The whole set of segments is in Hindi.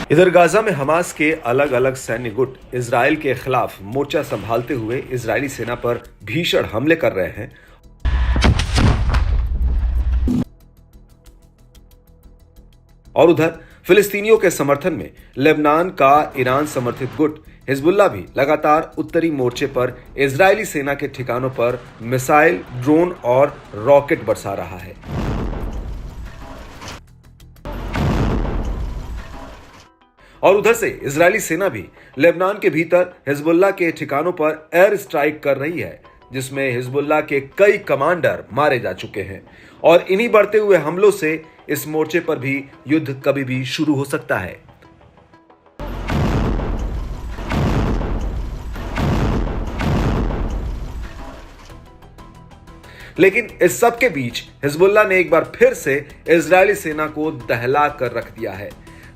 इधर गाजा में हमास के अलग अलग सैन्य गुट इजराइल के खिलाफ मोर्चा संभालते हुए इजरायली सेना पर भीषण हमले कर रहे हैं। और उधर फिलिस्तीनियों के समर्थन में लेबनान का ईरान समर्थित गुट हिजबुल्लाह भी लगातार उत्तरी मोर्चे पर इजरायली सेना के ठिकानों पर मिसाइल, ड्रोन और रॉकेट बरसा रहा है। और उधर से इजरायली सेना भी लेबनान के भीतर हिजबुल्लाह के ठिकानों पर एयर स्ट्राइक कर रही है, जिसमें हिजबुल्लाह के कई कमांडर मारे जा चुके हैं। और इन्हीं बढ़ते हुए हमलों से इस मोर्चे पर भी युद्ध कभी भी शुरू हो सकता है। लेकिन इस सब के बीच हिजबुल्लाह ने एक बार फिर से इजरायली सेना को दहला कर रख दिया है।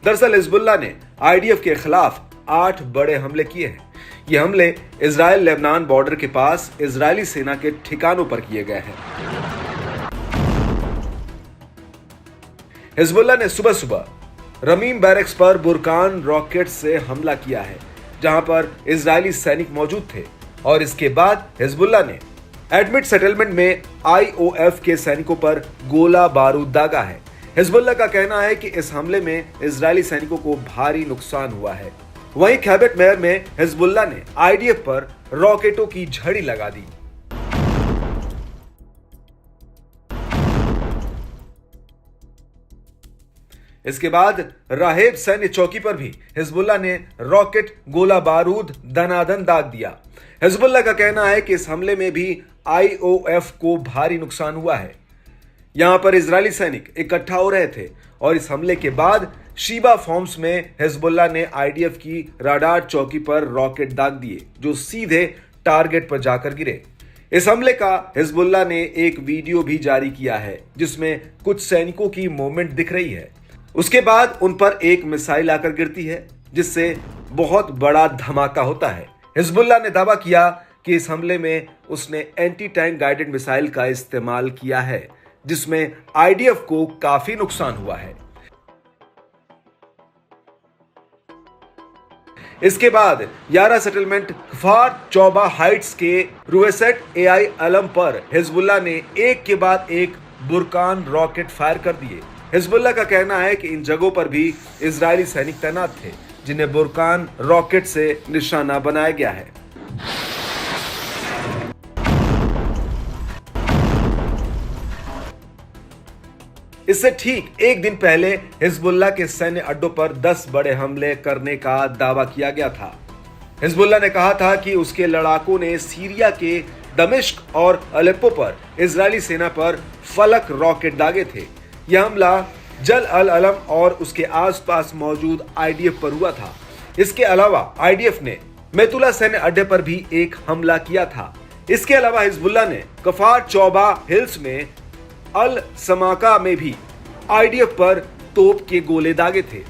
दरअसल हिजबुल्लाह ने आईडीएफ के खिलाफ 8 बड़े हमले किए हैं। ये हमले इजराइल लेबनान बॉर्डर के पास इजरायली सेना के ठिकानों पर किए गए हैं। हिजबुल्लाह ने सुबह सुबह रमीम बैरक्स पर बुरकान रॉकेट से हमला किया है, जहां पर इजरायली सैनिक मौजूद थे। और इसके बाद हिजबुल्लाह ने एडमिट सेटलमेंट में आईओएफ के सैनिकों पर गोला बारूद दागा है। हिजबुल्लाह का कहना है कि इस हमले में इजरायली सैनिकों को भारी नुकसान हुआ है। वहीं खैबत मेयर में हिजबुल्लाह ने आईडीएफ पर रॉकेटों की झड़ी लगा दी। इसके बाद राहेब सैन्य चौकी पर भी हिजबुल्लाह ने रॉकेट, गोला बारूद दनादन दाग दिया। हिजबुल्लाह का कहना है कि इस हमले में भी आईओएफ को भारी नुकसान हुआ है। यहां पर इजरायली सैनिक इकट्ठा हो रहे थे और इस हमले के बाद शीबा फॉर्म्स में हिजबुल्लाह ने आईडीएफ की राडार चौकी पर रॉकेट दाग दिए, जो सीधे टारगेट पर जाकर गिरे। इस हमले का हिजबुल्लाह ने एक वीडियो भी जारी किया है, जिसमें कुछ सैनिकों की मूवमेंट दिख रही है। उसके बाद उन पर एक मिसाइल आकर गिरती है, जिससे बहुत बड़ा धमाका होता है। हिजबुल्लाह ने दावा किया कि इस हमले में उसने एंटी टैंक गाइडेड मिसाइल का इस्तेमाल किया है, जिसमें आईडीएफ को काफी नुकसान हुआ है। इसके बाद यारा सेटलमेंट कफार चौबा हाइट्स के रुवेसेट एआई अलम पर हिजबुल्लाह ने एक के बाद एक बुरकान रॉकेट फायर कर दिए। हिजबुल्लाह का कहना है कि इन जगहों पर भी इजरायली सैनिक तैनात थे, जिन्हें बुरकान रॉकेट से निशाना बनाया गया है। इससे ठीक एक दिन पहले हिजबुल्लाह के सैन्य अड्डों पर 10 बड़े हमले करने का दावा किया गया था। हिजबुल्लाह ने कहा था कि उसके लड़ाकों ने सीरिया के दमिश्क और अलेप्पो पर इजरायली सेना पर फलक रॉकेट दागे थे। यह हमला जल अल अलम और उसके आसपास मौजूद आईडीएफ पर हुआ था। इसके अलावा आईडीएफ ने मेतुला सैन्य अड्डे पर भी एक हमला किया था। इसके अलावा हिजबुल्लाह ने कफार चौबा हिल्स में अल समाका में भी आईडीएफ पर तोप के गोले दागे थे।